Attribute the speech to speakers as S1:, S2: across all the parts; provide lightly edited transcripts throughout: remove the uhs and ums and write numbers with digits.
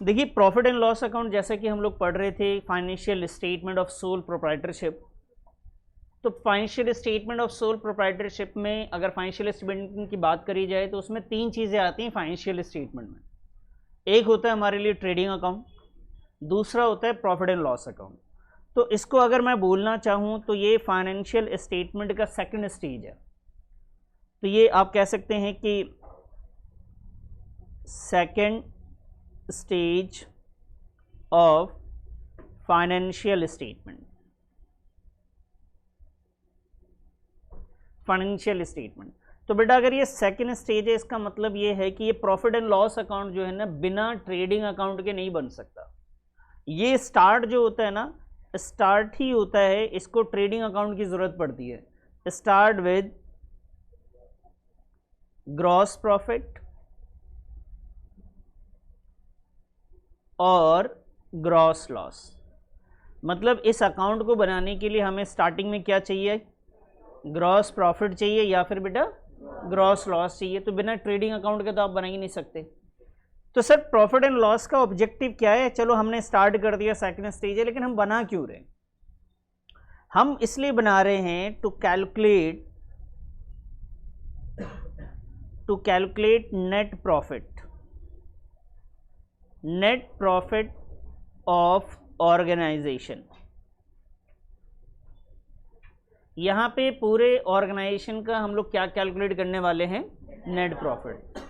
S1: देखिए profit and loss account जैसे कि हम लोग पढ़ रहे थे financial statement of sole proprietorship. तो financial statement of sole proprietorship में अगर फाइनेंशियल स्टेटमेंट की बात करी जाए तो उसमें 3 चीज़ें आती हैं फाइनेंशियल स्टेटमेंट में। एक होता है हमारे लिए ट्रेडिंग अकाउंट, दूसरा होता है प्रॉफिट एंड लॉस अकाउंट। तो इसको अगर मैं बोलना चाहूँ तो ये फाइनेंशियल स्टेटमेंट का सेकंड स्टेज है। तो ये आप कह सकते हैं कि second stage of financial statement, financial statement. तो बेटा अगर ये सेकंड स्टेज है इसका मतलब ये है कि ये प्रॉफिट एंड लॉस अकाउंट जो है ना बिना ट्रेडिंग अकाउंट के नहीं बन सकता। ये स्टार्ट जो होता है ना, स्टार्ट ही होता है, इसको ट्रेडिंग अकाउंट की जरूरत पड़ती है। स्टार्ट विद ग्रॉस प्रॉफिट और ग्रॉस लॉस। मतलब इस अकाउंट को बनाने के लिए हमें स्टार्टिंग में क्या चाहिए, ग्रॉस प्रॉफिट चाहिए या फिर बेटा ग्रॉस लॉस चाहिए। तो बिना ट्रेडिंग अकाउंट के तो आप बना ही नहीं सकते। तो सर प्रॉफिट एंड लॉस का ऑब्जेक्टिव क्या है? चलो हमने स्टार्ट कर दिया, सेकंड स्टेज है, लेकिन हम बना क्यों रहे? हम इसलिए बना रहे हैं to calculate net profit of organization. यहां पे पूरे ऑर्गेनाइजेशन का हम लोग क्या कैलकुलेट करने वाले हैं? Net profit.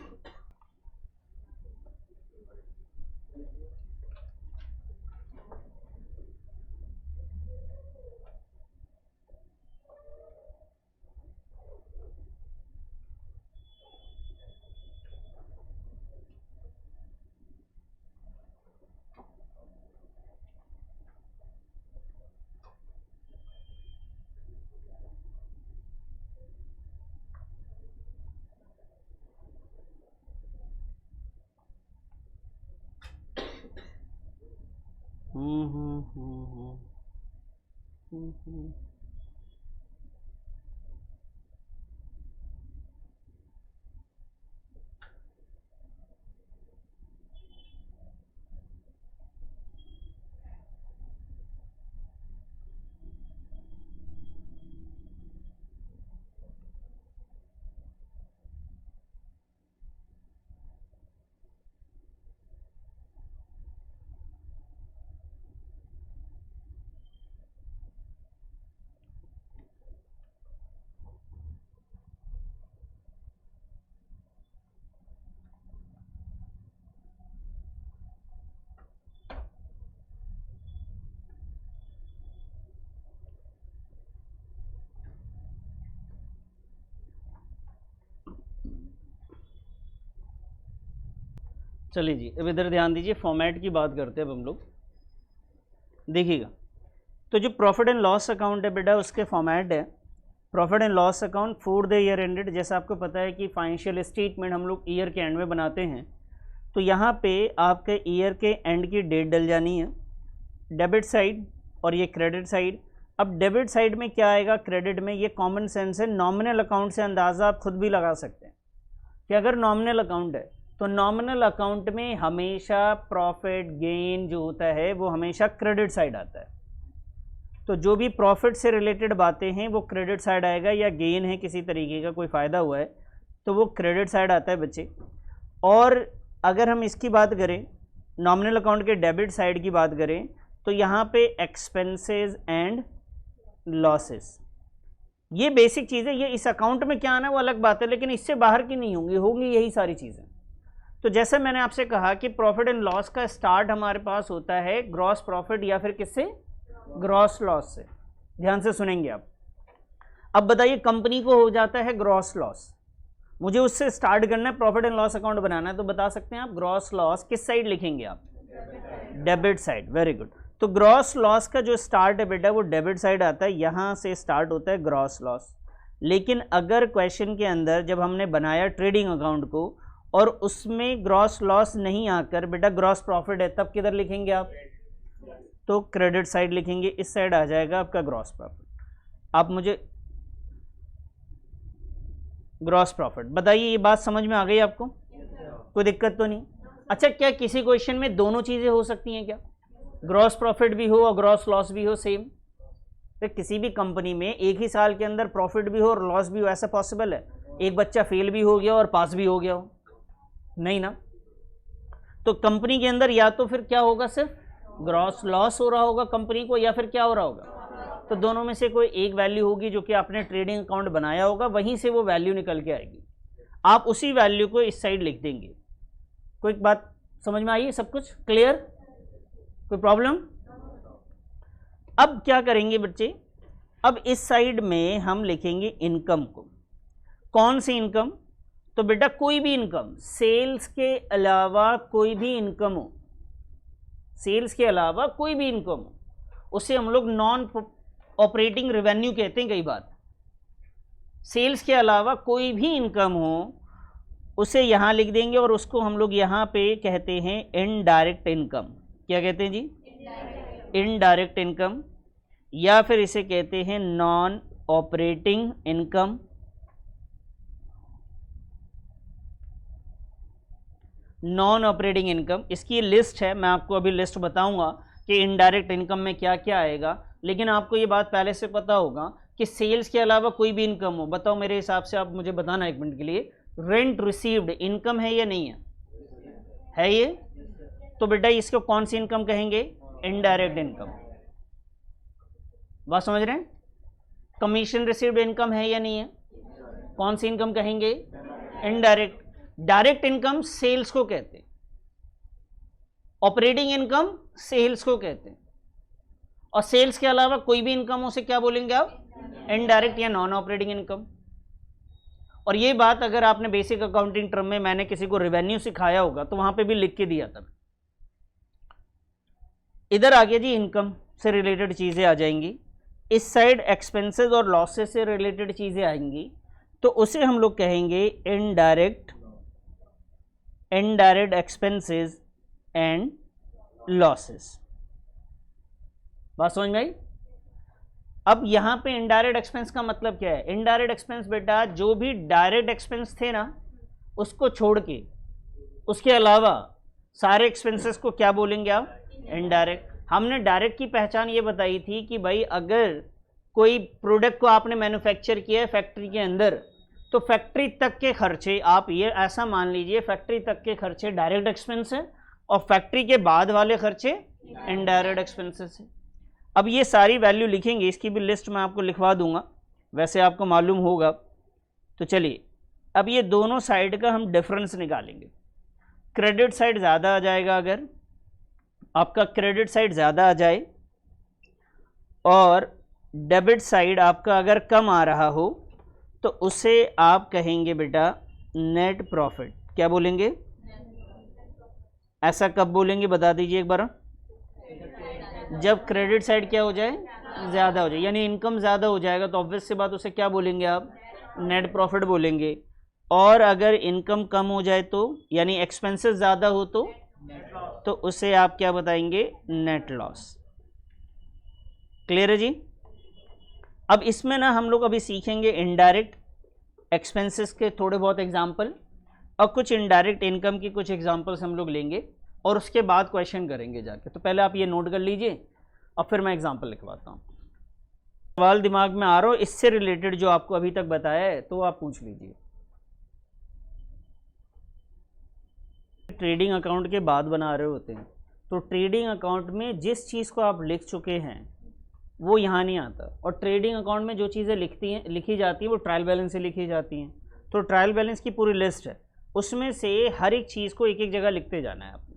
S1: चलिए जी, अब इधर ध्यान दीजिए, फॉर्मेट की बात करते हैं अब हम लोग। देखिएगा, तो जो प्रॉफिट एंड लॉस अकाउंट है बेटा उसके फॉर्मेट है profit and loss account for the year ended. जैसा आपको पता है कि फाइनेंशियल स्टेटमेंट हम लोग ईयर के एंड में बनाते हैं। तो यहाँ पे आपके ईयर के एंड की डेट डल जानी है, डेबिट साइड और ये क्रेडिट साइड। अब डेबिट साइड में क्या आएगा, क्रेडिट में, ये कॉमन सेंस है, नॉमिनल अकाउंट से अंदाज़ा आप खुद भी लगा सकते हैं कि अगर नॉमिनल अकाउंट है तो नॉमिनल अकाउंट में हमेशा प्रॉफिट गेन जो होता है वो हमेशा क्रेडिट साइड आता है। तो जो भी प्रॉफिट से रिलेटेड बातें हैं वो क्रेडिट साइड आएगा, या गेन है किसी तरीके का, कोई फ़ायदा हुआ है तो वो क्रेडिट साइड आता है बच्चे। और अगर हम इसकी बात करें, नॉमिनल अकाउंट के डेबिट साइड की बात करें, तो यहाँ पे एक्सपेंसेस एंड लॉसेस, ये बेसिक चीज़ें, ये इस अकाउंट में क्या आना वो अलग बात है, लेकिन इससे बाहर की नहीं होंगी यही सारी चीज़ें। तो जैसे मैंने आपसे कहा कि प्रॉफिट एंड लॉस का स्टार्ट हमारे पास होता है ग्रॉस प्रॉफिट या फिर किससे, ग्रॉस लॉस से। ध्यान से सुनेंगे आप। अब बताइए, कंपनी को हो जाता है ग्रॉस लॉस, मुझे उससे स्टार्ट करना है, प्रॉफिट एंड लॉस अकाउंट बनाना है, तो बता सकते हैं आप ग्रॉस लॉस किस साइड लिखेंगे आप? Debit side. Very good. तो ग्रॉस लॉस का जो स्टार्ट है बेटा वो डेबिट साइड आता है, यहां से स्टार्ट होता है ग्रॉस लॉस। लेकिन अगर क्वेश्चन के अंदर जब हमने बनाया ट्रेडिंग अकाउंट को और उसमें ग्रॉस लॉस नहीं आकर बेटा ग्रॉस प्रॉफिट है, तब किधर लिखेंगे आप? तो क्रेडिट साइड लिखेंगे, इस साइड आ जाएगा आपका ग्रॉस प्रॉफिट। आप मुझे ग्रॉस प्रॉफिट बताइए, ये बात समझ में आ गई आपको? कोई दिक्कत तो नहीं? अच्छा, क्या किसी क्वेश्चन में दोनों चीजें हो सकती हैं क्या? ग्रॉस प्रॉफिट भी हो और ग्रॉस लॉस भी हो सेम? तो किसी भी कंपनी में एक ही साल के अंदर प्रॉफिट भी हो और लॉस भी हो, ऐसा पॉसिबल है? एक बच्चा फेल भी हो गया और पास भी हो गया हो? नहीं ना। तो कंपनी के अंदर या तो फिर क्या होगा, सिर्फ ग्रॉस लॉस हो रहा होगा कंपनी को, या फिर क्या हो रहा होगा? तो दोनों में से कोई एक वैल्यू होगी जो कि आपने ट्रेडिंग अकाउंट बनाया होगा, वहीं से वो वैल्यू निकल के आएगी, आप उसी वैल्यू को इस साइड लिख देंगे। कोई बात समझ में आई? सब कुछ क्लियर? कोई प्रॉब्लम? अब क्या करेंगे बच्चे, अब इस साइड में हम लिखेंगे इनकम को। कौन सी इनकम? तो बेटा कोई भी इनकम, सेल्स के अलावा कोई भी इनकम हो, सेल्स के अलावा कोई भी इनकम हो, उसे हम लोग नॉन ऑपरेटिंग रेवेन्यू कहते हैं। कई बार सेल्स के अलावा कोई भी इनकम हो उसे यहां लिख देंगे, और उसको हम लोग यहां पे कहते हैं इनडायरेक्ट इनकम। क्या कहते हैं जी? इनडायरेक्ट इनकम, या फिर इसे कहते हैं non operating income. Non operating income, इसकी लिस्ट है, मैं आपको अभी लिस्ट बताऊंगा कि इनडायरेक्ट इनकम में क्या क्या आएगा, लेकिन आपको ये बात पहले से पता होगा कि सेल्स के अलावा कोई भी इनकम हो। बताओ मेरे हिसाब से, आप मुझे बताना एक मिनट के लिए, रेंट रिसीव्ड इनकम है या नहीं है? है ये? तो बेटा इसको कौन सी इनकम कहेंगे? Indirect income. बात समझ रहे हैं? कमीशन रिसीव्ड इनकम है या नहीं है? कौन सी इनकम कहेंगे? इनडायरेक्ट। डायरेक्ट इनकम सेल्स को कहते हैं, ऑपरेटिंग इनकम सेल्स को कहते हैं, और सेल्स के अलावा कोई भी इनकम उसे क्या बोलेंगे आप? इनडायरेक्ट या नॉन ऑपरेटिंग इनकम। और ये बात अगर आपने बेसिक अकाउंटिंग टर्म में, मैंने किसी को रेवेन्यू सिखाया होगा तो वहां पे भी लिख के दिया था। इधर आ गया जी, इनकम से रिलेटेड चीजें आ जाएंगी, इस साइड एक्सपेंसेस और लॉसेस से रिलेटेड चीजें आएंगी, तो उसे हम लोग कहेंगे इनडायरेक्ट एक्सपेंसेस एंड लॉसेस। बात समझ में आई? अब यहां पे इनडायरेक्ट एक्सपेंस का मतलब क्या है? इनडायरेक्ट एक्सपेंस बेटा जो भी डायरेक्ट एक्सपेंस थे ना, उसको छोड़ के, उसके अलावा सारे एक्सपेंसेस को क्या बोलेंगे आप? इनडायरेक्ट। हमने डायरेक्ट की पहचान ये बताई थी कि भाई अगर कोई प्रोडक्ट को आपने मैन्युफैक्चर किया है फैक्ट्री के अंदर, तो फैक्ट्री तक के खर्चे, आप ये ऐसा मान लीजिए फैक्ट्री तक के खर्चे डायरेक्ट एक्सपेंस है, और फैक्ट्री के बाद वाले खर्चे इनडायरेक्ट एक्सपेंसेस है। अब ये सारी वैल्यू लिखेंगे, इसकी भी लिस्ट मैं आपको लिखवा दूंगा, वैसे आपको मालूम होगा। तो चलिए अब ये दोनों साइड का हम डिफरेंस निकालेंगे। क्रेडिट साइड ज़्यादा आ जाएगा, अगर आपका क्रेडिट साइड ज़्यादा आ जाए और डेबिट साइड आपका अगर कम आ रहा हो, तो उसे आप कहेंगे बेटा नेट प्रॉफिट। क्या बोलेंगे? ऐसा कब बोलेंगे बता दीजिए एक बार। जब क्रेडिट साइड क्या हो जाए? ज़्यादा हो जाए, यानी इनकम ज़्यादा हो जाएगा, तो ऑब्वियस सी बात उसे क्या बोलेंगे आप? नेट प्रॉफिट बोलेंगे। और अगर इनकम कम हो जाए तो, यानी एक्सपेंसेस ज़्यादा हो तो उसे आप क्या बताएंगे? Net loss. क्लियर है जी? अब इसमें ना हम लोग अभी सीखेंगे इनडायरेक्ट एक्सपेंसेस के थोड़े बहुत एग्जाम्पल, और कुछ इनडायरेक्ट इनकम की कुछ एग्जाम्पल्स हम लोग लेंगे, और उसके बाद क्वेश्चन करेंगे जाके। तो पहले आप ये नोट कर लीजिए और फिर मैं एग्जाम्पल लिखवाता हूँ। सवाल दिमाग में आ रहा हो इससे रिलेटेड जो आपको अभी तक बताया है तो आप पूछ लीजिए। ट्रेडिंग अकाउंट के बाद बना रहे होते हैं, तो ट्रेडिंग अकाउंट में जिस चीज़ को आप लिख चुके हैं वो यहाँ नहीं आता, और ट्रेडिंग अकाउंट में जो चीज़ें लिखी जाती हैं वो ट्रायल बैलेंस से लिखी जाती हैं। तो ट्रायल बैलेंस की पूरी लिस्ट है, उसमें से हर एक चीज़ को एक एक जगह लिखते जाना है आपने।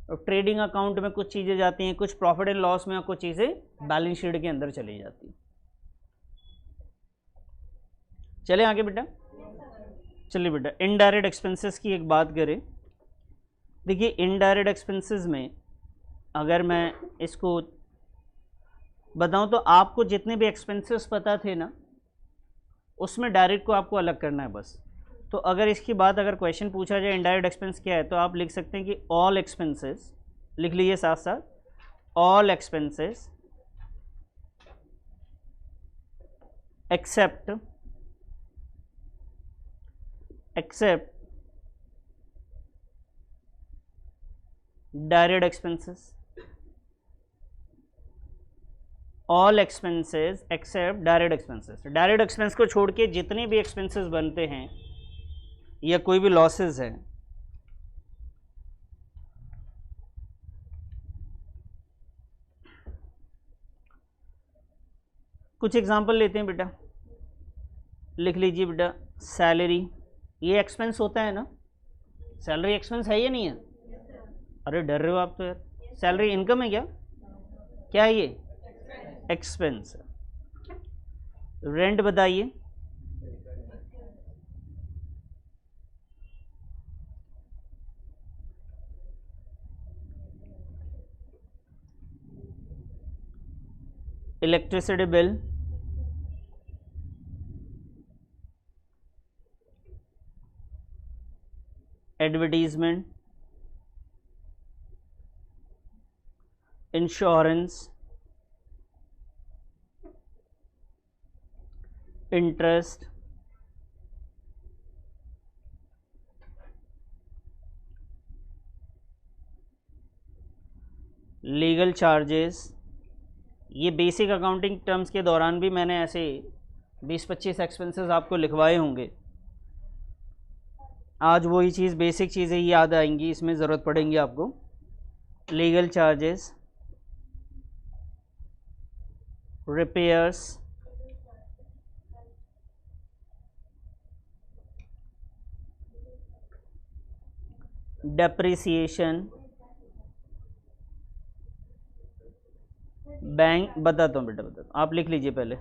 S1: और ट्रेडिंग अकाउंट में कुछ चीज़ें जाती हैं, कुछ प्रॉफिट एंड लॉस में, और कुछ चीज़ें बैलेंस शीट के अंदर चली जाती हैं। चले आगे बेटा। चलिए बेटा, इनडायरेक्ट एक्सपेंसेस की एक बात करें। देखिए इनडायरेक्ट एक्सपेंसेस में अगर मैं इसको बताऊं तो आपको जितने भी एक्सपेंसेस पता थे ना, उसमें डायरेक्ट को आपको अलग करना है बस। तो अगर इसकी बात, अगर क्वेश्चन पूछा जाए इनडायरेक्ट एक्सपेंस क्या है, तो आप लिख सकते हैं कि ऑल एक्सपेंसेस, लिख लीजिए साथ साथ, all expenses except direct expenses, all expenses except direct expenses. Direct expense को छोड़ के जितने भी एक्सपेंसेस बनते हैं या कोई भी लॉसेस है, कुछ एग्जांपल लेते हैं बेटा, लिख लीजिए बेटा। सैलरी, ये एक्सपेंस होता है ना, सैलरी एक्सपेंस है या नहीं है? अरे डर रहे हो आप तो यार। सैलरी इनकम है क्या? क्या है ये? एक्सपेंस। रेंट बताइए। Electricity bill, advertisement, insurance, interest, legal charges. ये बेसिक अकाउंटिंग टर्म्स के दौरान भी मैंने ऐसे 20-25 एक्सपेंसेस आपको लिखवाए होंगे। आज वही चीज़, बेसिक चीज़ें याद आएंगी, इसमें ज़रूरत पड़ेंगी आपको। Legal charges, repairs, depreciation, bank, बताता हूँ बेटा, बताता हूँ, आप लिख लीजिए पहले।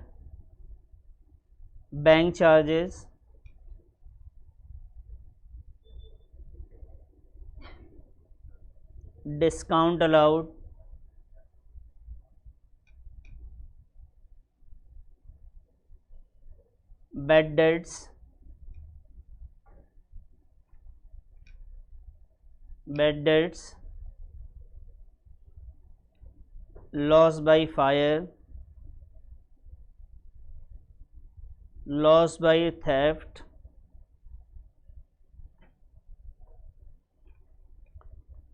S1: Bank charges, discount allowed, bad debts, loss by fire, loss by theft,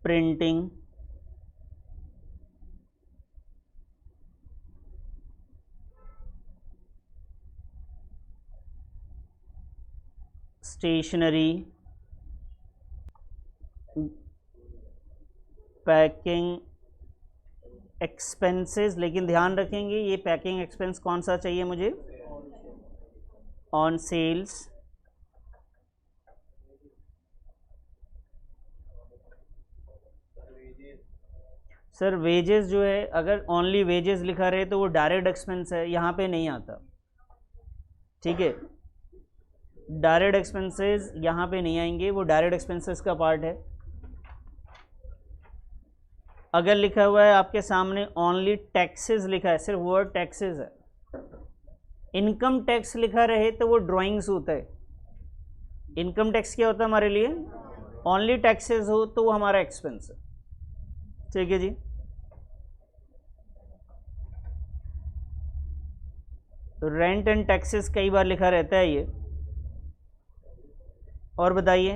S1: printing, stationery, packing expenses. लेकिन ध्यान रखेंगे ये पैकिंग एक्सपेंस कौन सा चाहिए मुझे? ऑन सेल्स, सर वेजेस जो है, अगर ओनली वेजेस लिखा रहे तो वो डायरेक्ट एक्सपेंस है, यहाँ पे नहीं आता, ठीक है। डायरेक्ट एक्सपेंसेस यहाँ पे नहीं आएंगे, वो डायरेक्ट एक्सपेंसेस का पार्ट है। अगर लिखा हुआ है आपके सामने ओनली टैक्सेस लिखा है, सिर्फ वर्ड टैक्सेस है, इनकम टैक्स लिखा रहे तो वो ड्राइंग्स होता है। इनकम टैक्स क्या होता है हमारे लिए? ओनली टैक्सेस हो तो वो हमारा एक्सपेंस है, ठीक है जी। रेंट एंड टैक्सेस कई बार लिखा रहता है ये। और बताइए,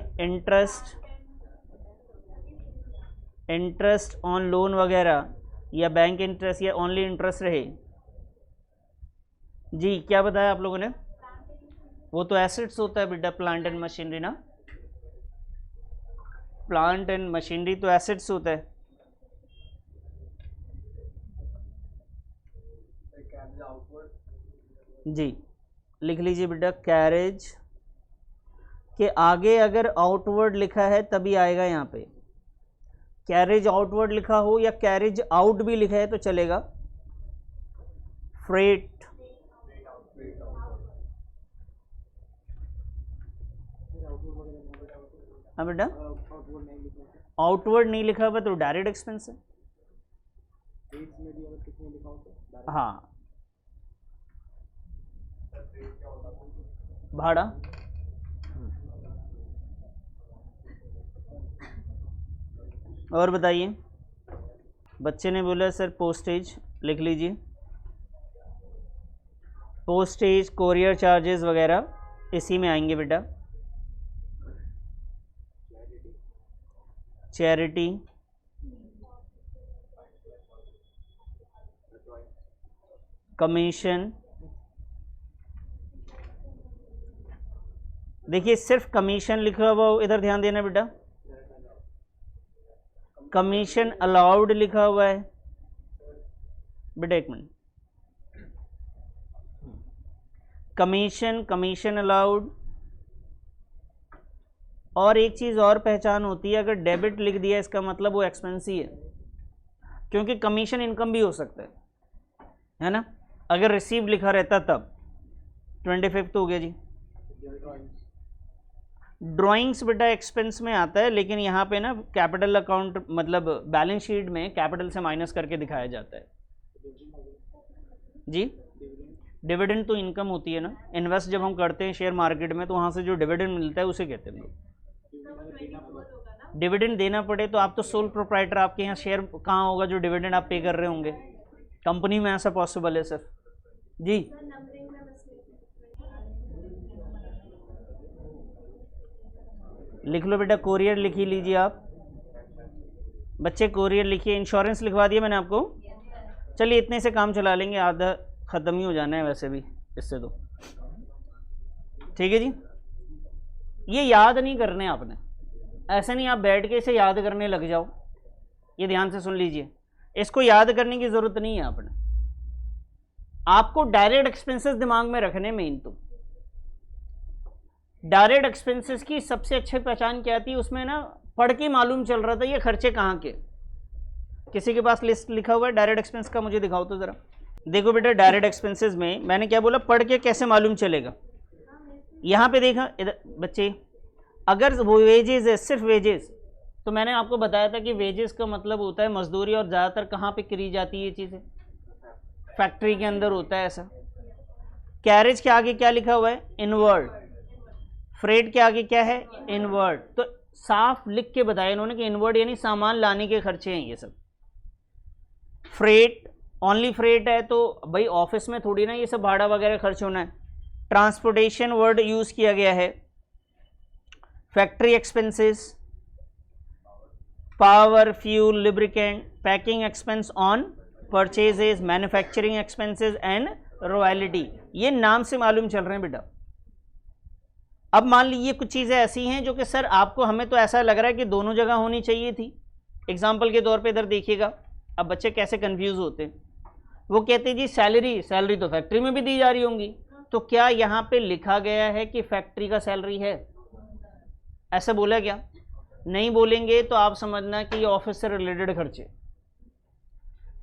S1: इंटरेस्ट ऑन लोन वगैरह, या बैंक इंटरेस्ट, या ओनली इंटरेस्ट रहे जी। क्या बताया आप लोगों ने? वो तो एसेट्स होता है बेटा, प्लांट एंड मशीनरी ना, प्लांट एंड मशीनरी तो एसेट्स होता है। जी लिख लीजिए बेटा, कैरेज के आगे अगर आउटवर्ड लिखा है तभी आएगा यहाँ पे। कैरेज आउटवर्ड लिखा हो या कैरेज आउट भी लिखा है तो चलेगा। फ्रेट, हाँ बेटा, आउटवर्ड नहीं लिखा हुआ तो डायरेक्ट एक्सपेंस है। हाँ, भाड़ा, और बताइए। बच्चे ने बोला सर पोस्टेज, लिख लीजिए। पोस्टेज, कोरियर चार्जेस वगैरह इसी में आएंगे बेटा। चैरिटी, कमीशन, देखिए सिर्फ कमीशन लिखा हुआ हो, इधर ध्यान देना बेटा, कमीशन अलाउड लिखा हुआ है बेटा, एक मिनट, कमीशन अलाउड। और एक चीज़ और पहचान होती है, अगर डेबिट लिख दिया इसका मतलब वो एक्सपेंस ही है, क्योंकि कमीशन इनकम भी हो सकता है ना। अगर रिसीव लिखा रहता तब 25 तो हो गया जी। ड्राइंग्स बेटा एक्सपेंस में आता है, लेकिन यहाँ पे ना कैपिटल अकाउंट मतलब बैलेंस शीट में कैपिटल से माइनस करके दिखाया जाता है जी। डिविडेंड तो इनकम होती है ना, इन्वेस्ट जब हम करते हैं शेयर मार्केट में तो वहाँ से जो डिविडेंड मिलता है उसे कहते हैं लोग। डिविडेंड देना पड़े तो आप तो सोल प्रोप्राइटर, आपके यहाँ शेयर कहाँ होगा जो डिविडेंड आप पे कर रहे होंगे, कंपनी में ऐसा पॉसिबल है सर जी। लिख लो बेटा, कोरियर लिख ही लीजिए आप बच्चे, कोरियर लिखिए। इंश्योरेंस लिखवा दिया मैंने आपको, चलिए इतने से काम चला लेंगे, आधा ख़त्म ही हो जाना है वैसे भी इससे तो, ठीक है जी। ये याद नहीं करने आपने, ऐसे नहीं आप बैठ के इसे याद करने लग जाओ, ये ध्यान से सुन लीजिए, इसको याद करने की ज़रूरत नहीं है आपने, आपको डायरेक्ट एक्सपेंसेस दिमाग में रखने मेन तो। डायरेक्ट एक्सपेंसेस की सबसे अच्छी पहचान क्या थी, उसमें ना पढ़ के मालूम चल रहा था ये खर्चे कहाँ के। किसी के पास लिस्ट लिखा हुआ है डायरेक्ट एक्सपेंस का, मुझे दिखाओ तो ज़रा। देखो बेटा डायरेक्ट एक्सपेंसेस में मैंने क्या बोला, पढ़ के कैसे मालूम चलेगा। यहाँ पे देखा इधर बच्चे, अगर वो वेजेस है सिर्फ वेजेस, तो मैंने आपको बताया था कि वेजेस का मतलब होता है मजदूरी, और ज़्यादातर कहाँ पे करी जाती है ये चीज़ें, फैक्ट्री के अंदर होता है ऐसा। कैरेज के आगे क्या लिखा हुआ है, इनवर्ड। फ्रेट के आगे क्या है, इनवर्ड। तो साफ लिख के बताया इन्होंने कि इनवर्ड यानी सामान लाने के खर्चे हैं ये सब। फ्रेट ओनली फ्रेट है तो भाई ऑफिस में थोड़ी ना ये सब भाड़ा वगैरह खर्च होना है। ट्रांसपोर्टेशन वर्ड यूज़ किया गया है। Factory expenses, power, fuel, lubricant, packing expense on purchases, manufacturing expenses and royalty, ये नाम से मालूम चल रहे हैं बेटा। अब मान लीजिए कुछ चीज़ें ऐसी हैं जो कि सर आपको, हमें तो ऐसा लग रहा है कि दोनों जगह होनी चाहिए थी। एग्जाम्पल के तौर पे इधर देखिएगा, अब बच्चे कैसे कंफ्यूज होते हैं। वो कहते हैं जी सैलरी तो फैक्ट्री में भी दी जा रही होंगी, तो क्या यहाँ पे लिखा गया है कि फैक्ट्री का सैलरी है, ऐसा बोला क्या? नहीं बोलेंगे तो आप समझना कि ये ऑफिस से रिलेटेड खर्चे।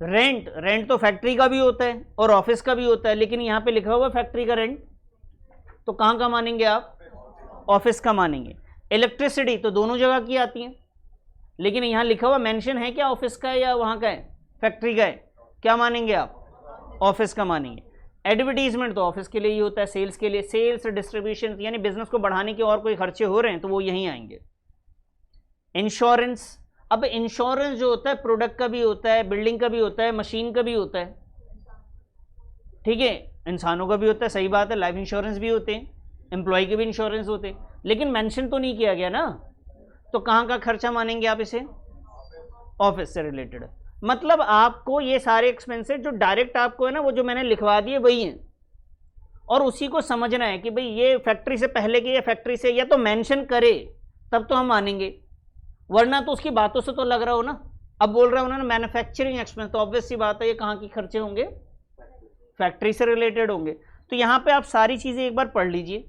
S1: रेंट तो फैक्ट्री का भी होता है और ऑफिस का भी होता है, लेकिन यहाँ पे लिखा हुआ फैक्ट्री का रेंट, तो कहाँ का मानेंगे आप? ऑफिस का मानेंगे। इलेक्ट्रिसिटी तो दोनों जगह की आती है, लेकिन यहाँ लिखा हुआ मेंशन है क्या ऑफिस का है या वहाँ का है, फैक्ट्री का है, क्या मानेंगे आप? ऑफिस का मानेंगे। एडवर्टीजमेंट तो ऑफिस के लिए ही होता है, सेल्स के लिए, सेल्स डिस्ट्रीब्यूशन यानी बिजनेस को बढ़ाने के और कोई खर्चे हो रहे हैं तो वो यहीं आएंगे। इंश्योरेंस, अब इंश्योरेंस जो होता है प्रोडक्ट का भी होता है, बिल्डिंग का भी होता है, मशीन का भी होता है, ठीक है, इंसानों का भी होता है, सही बात है, लाइफ इंश्योरेंस भी होते हैं, एम्प्लॉय के भी इंश्योरेंस होते हैं, लेकिन मेंशन तो नहीं किया गया ना, तो कहाँ का खर्चा मानेंगे आप इसे? ऑफिस से रिलेटेड। मतलब आपको ये सारे एक्सपेंसेस जो डायरेक्ट आपको है ना, वो जो मैंने लिखवा दिए वही हैं, और उसी को समझना है कि भाई ये फैक्ट्री से पहले के या फैक्ट्री से, या तो मेंशन करे तब तो हम मानेंगे, वरना तो उसकी बातों से तो लग रहा हो ना। अब बोल रहा है उन्होंने मैन्युफैक्चरिंग एक्सपेंस, तो ऑब्वियस सी बात है ये कहाँ के खर्चे होंगे? फैक्ट्री से रिलेटेड होंगे। तो यहाँ पे आप सारी चीज़ें एक बार पढ़ लीजिए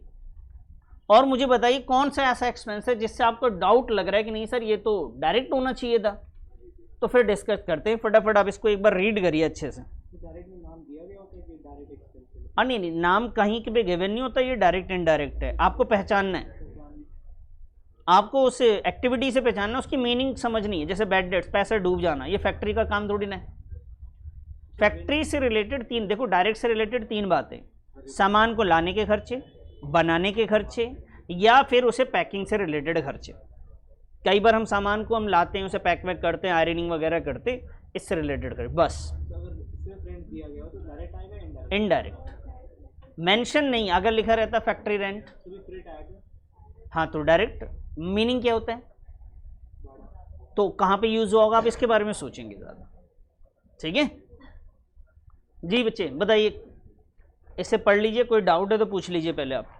S1: और मुझे बताइए कौन सा ऐसा एक्सपेंस है जिससे आपको डाउट लग रहा है कि नहीं सर ये तो डायरेक्ट होना चाहिए था। तो फिर डिस्कस करते हैं, फटाफट आप इसको एक बार रीड करिए अच्छे से। नहीं, नाम कहीं के भी गिवन नहीं होता, ये डायरेक्ट इनडायरेक्ट है, आपको पहचानना है, आपको उस एक्टिविटी से पहचानना, उसकी मीनिंग समझनी है। जैसे बैड डेट्स, पैसा डूब जाना, ये फैक्ट्री का काम थोड़ी ना है। फैक्ट्री से रिलेटेड तीन, देखो डायरेक्ट से रिलेटेड तीन बातें, सामान को लाने के खर्चे, बनाने के खर्चे, या फिर उसे पैकिंग से रिलेटेड खर्चे। कई बार हम सामान को हम लाते हैं, उसे पैक वैक करते हैं, आयरनिंग वगैरह करते, इससे रिलेटेड खर्चे, बस। इनडायरेक्ट मेंशन नहीं, अगर लिखा रहता फैक्ट्री रेंट, हाँ तो डायरेक्ट। मीनिंग क्या होता है, तो कहाँ पे यूज होगा आप इसके बारे में सोचेंगे ज़्यादा, ठीक है। जी बच्चे बताइए, इसे पढ़ लीजिए, कोई डाउट है तो पूछ लीजिए पहले आप।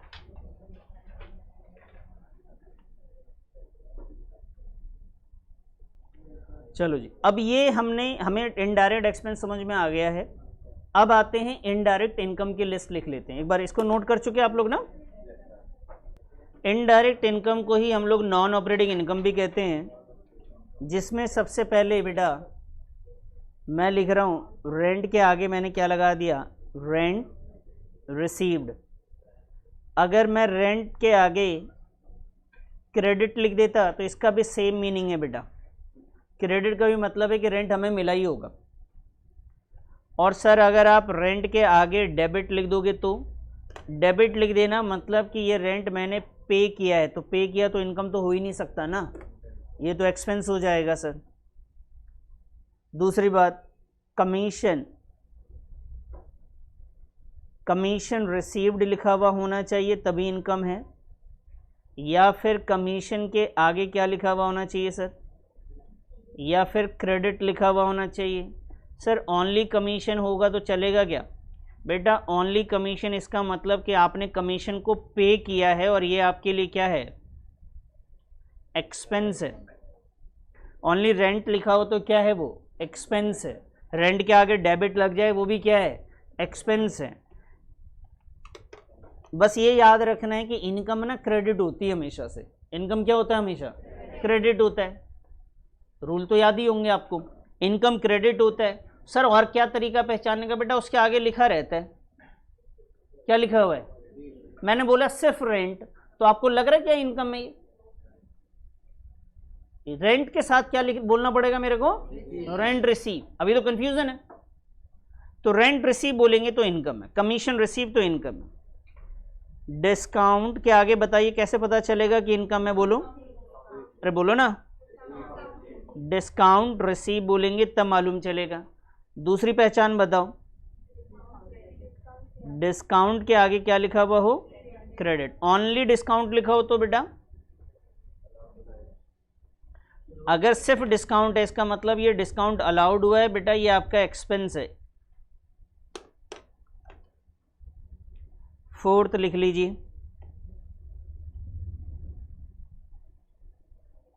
S1: चलो जी, अब ये हमें इनडायरेक्ट एक्सपेंस समझ में आ गया है। अब आते हैं इनडायरेक्ट इनकम की लिस्ट लिख लेते हैं। एक बार इसको नोट कर चुके आप लोग ना। इनडायरेक्ट इनकम को ही हम लोग नॉन ऑपरेटिंग इनकम भी कहते हैं, जिसमें सबसे पहले बेटा मैं लिख रहा हूँ रेंट के आगे मैंने क्या लगा दिया, रेंट रिसीव्ड। अगर मैं रेंट के आगे क्रेडिट लिख देता तो इसका भी सेम मीनिंग है बेटा। क्रेडिट का भी मतलब है कि रेंट हमें मिला ही होगा। और सर अगर आप रेंट के आगे डेबिट लिख दोगे तो डेबिट लिख देना मतलब कि ये रेंट मैंने पे किया है, तो पे किया तो इनकम तो हो ही नहीं सकता ना, ये तो एक्सपेंस हो जाएगा सर। दूसरी बात, कमीशन, कमीशन रिसीव्ड लिखा हुआ होना चाहिए तभी इनकम है, या फिर कमीशन के आगे क्या लिखा हुआ होना चाहिए सर, या फिर क्रेडिट लिखा हुआ होना चाहिए। सर ओनली कमीशन होगा तो चलेगा क्या बेटा? ओनली कमीशन इसका मतलब कि आपने कमीशन को पे किया है और ये आपके लिए क्या है, एक्सपेंस है। ओनली रेंट लिखा हो तो क्या है, वो एक्सपेंस है। रेंट के आगे डेबिट लग जाए वो भी क्या है, एक्सपेंस है। बस ये याद रखना है कि इनकम ना क्रेडिट होती है हमेशा से। इनकम क्या होता है, हमेशा क्रेडिट होता है। रूल तो याद ही होंगे आपको, इनकम क्रेडिट होता है। सर और क्या तरीका पहचानने का बेटा? उसके आगे लिखा रहता है, क्या लिखा हुआ है? मैंने बोला सिर्फ रेंट, तो आपको लग रहा है क्या इनकम में रेंट के साथ क्या बोलना पड़ेगा मेरे को, रेंट रिसीव। अभी तो कंफ्यूजन है। तो रेंट रिसीव बोलेंगे तो इनकम है, कमीशन रिसीव तो इनकम है। डिस्काउंट के आगे बताइए कैसे पता चलेगा कि इनकम है, बोलो, अरे बोलो ना। डिस्काउंट रिसीव बोलेंगे तब मालूम चलेगा। दूसरी पहचान बताओ, डिस्काउंट के आगे क्या लिखा हुआ हो, क्रेडिट। ओनली डिस्काउंट लिखा हो तो बेटा, अगर सिर्फ डिस्काउंट है इसका मतलब ये डिस्काउंट अलाउड हुआ है बेटा, ये आपका एक्सपेंस है। फोर्थ लिख लीजिए,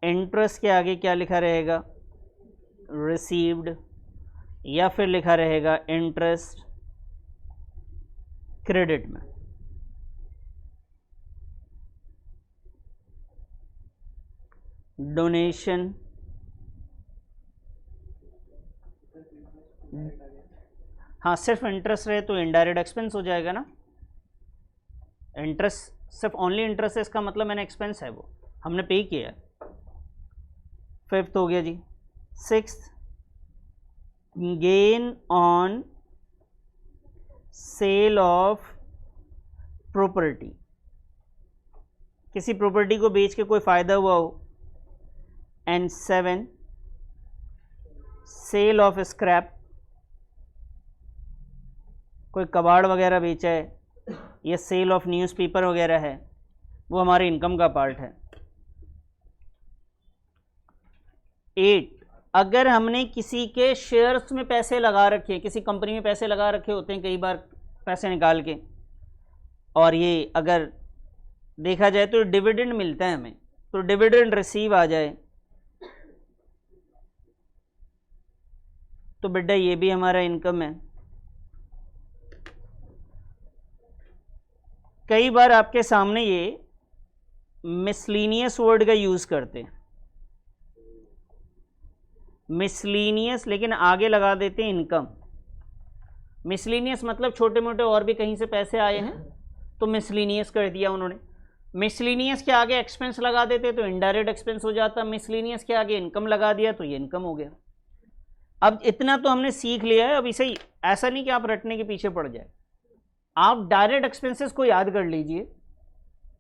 S1: इंटरेस्ट के आगे क्या लिखा रहेगा, रिसीव्ड, या फिर लिखा रहेगा इंटरेस्ट क्रेडिट में। डोनेशन, हाँ सिर्फ इंटरेस्ट रहे तो इनडायरेक्ट एक्सपेंस हो जाएगा ना। इंटरेस्ट सिर्फ ओनली इंटरेस्ट है इसका मतलब मैंने एक्सपेंस है, वो हमने पे किया है। फिफ्थ हो गया जी। Sixth, gain on sale of property, किसी प्रॉपर्टी को बेच के कोई फायदा हुआ हो। And seven, sale of scrap, कोई कबाड़ वगैरह बेचा है, या सेल ऑफ न्यूज़पेपर वगैरह है, वो हमारे इनकम का पार्ट है। 8, अगर हमने किसी के शेयर्स में पैसे लगा रखे, किसी कंपनी में पैसे लगा रखे होते हैं कई बार पैसे निकाल के, और ये अगर देखा जाए तो डिविडेंड मिलता है हमें, तो डिविडेंड रिसीव आ जाए तो बेटा ये भी हमारा इनकम है। कई बार आपके सामने ये मिसलीनियस वर्ड का यूज करते हैं, मिसलीनियस, लेकिन आगे लगा देते हैं इनकम। मिसलीनियस मतलब छोटे मोटे और भी कहीं से पैसे आए हैं तो मिसलीनियस कर दिया उन्होंने। मिसलीनियस के आगे एक्सपेंस लगा देते तो इनडायरेक्ट एक्सपेंस हो जाता, मिसलीनियस के आगे इनकम लगा दिया तो ये इनकम हो गया। अब इतना तो हमने सीख लिया है, अब इसे ही ऐसा नहीं कि आप रटने के पीछे पड़ जाए। आप डायरेक्ट एक्सपेंसेस को याद कर लीजिए,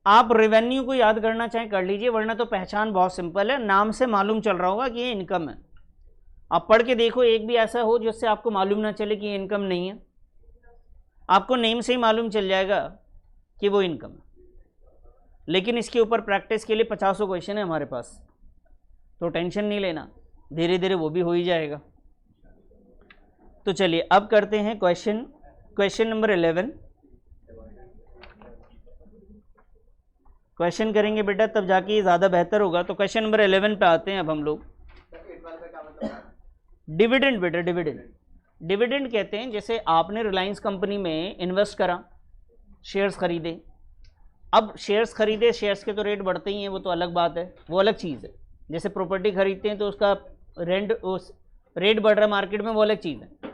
S1: आप रेवेन्यू को याद करना चाहें कर लीजिए, वरना तो पहचान बहुत सिंपल है, नाम से मालूम चल रहा होगा कि ये इनकम है। आप पढ़ के देखो एक भी ऐसा हो जिससे आपको मालूम ना चले कि ये इनकम नहीं है, आपको नेम से ही मालूम चल जाएगा कि वो इनकम है। लेकिन इसके ऊपर प्रैक्टिस के लिए 50 क्वेश्चन है हमारे पास, तो टेंशन नहीं लेना, धीरे धीरे वो भी हो ही जाएगा। तो चलिए अब करते हैं क्वेश्चन नंबर 11। क्वेश्चन करेंगे बेटा तब जाके ज़्यादा बेहतर होगा। तो क्वेश्चन नंबर 11 पे आते हैं अब हम लोग। डिविडेंड बेटा, डिविडेंड कहते हैं जैसे आपने रिलायंस कंपनी में इन्वेस्ट करा, शेयर्स खरीदे। अब शेयर्स खरीदे, शेयर्स के तो रेट बढ़ते ही हैं, वो तो अलग बात है, वो अलग चीज़ है। जैसे प्रॉपर्टी खरीदते हैं तो उसका रेट बढ़ रहा है मार्केट में, वो अलग चीज़ है।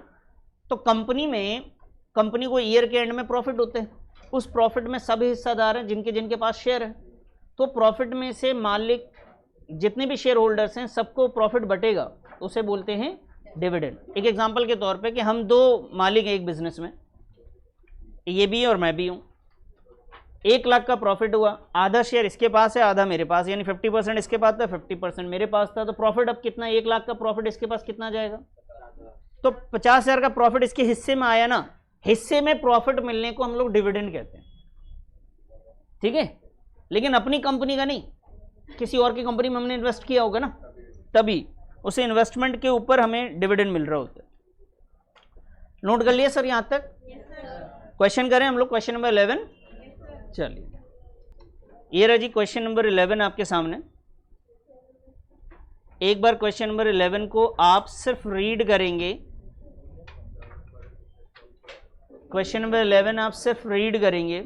S1: तो कंपनी को ईयर के एंड में प्रॉफिट होते हैं, उस प्रॉफिट में सब हिस्सादार हैं जिनके पास शेयर है। तो प्रॉफिट में से मालिक जितने भी शेयर होल्डर्स हैं सबको प्रॉफिट बटेगा, उसे बोलते हैं डिविडेंड। एक एग्जांपल के तौर पे कि हम दो मालिक हैं एक बिजनेस में, ये भी है और मैं भी हूँ। 1 लाख का प्रॉफिट हुआ, आधा शेयर इसके पास है आधा मेरे पास, यानी 50% इसके पास था 50% मेरे पास था। तो प्रॉफिट अब कितना, 1 लाख का प्रॉफिट इसके पास कितना जाएगा, तो 50,000 का प्रॉफिट इसके हिस्से में आया ना। हिस्से में प्रॉफिट मिलने को हम लोग डिविडेंड कहते हैं, ठीक है। लेकिन अपनी कंपनी का नहीं, किसी और की कंपनी में हमने इन्वेस्ट किया होगा ना, तभी उसे इन्वेस्टमेंट के ऊपर हमें डिविडेंड मिल रहा होता है। नोट कर लिया सर यहां तक? क्वेश्चन करें हम लोग क्वेश्चन नंबर 11। चलिए ये रहा जी क्वेश्चन नंबर 11 आपके सामने। एक बार क्वेश्चन नंबर 11 को आप सिर्फ रीड करेंगे, क्वेश्चन नंबर 11 आप सिर्फ रीड करेंगे